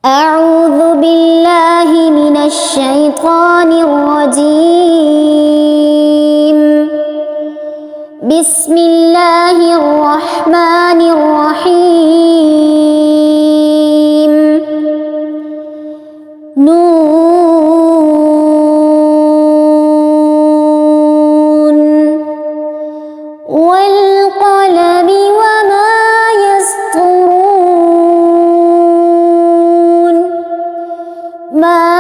أعوذ بالله من الشيطان الرجيم. بسم الله الرحمن الرحيم. نون والقلم وما يسطرون. ما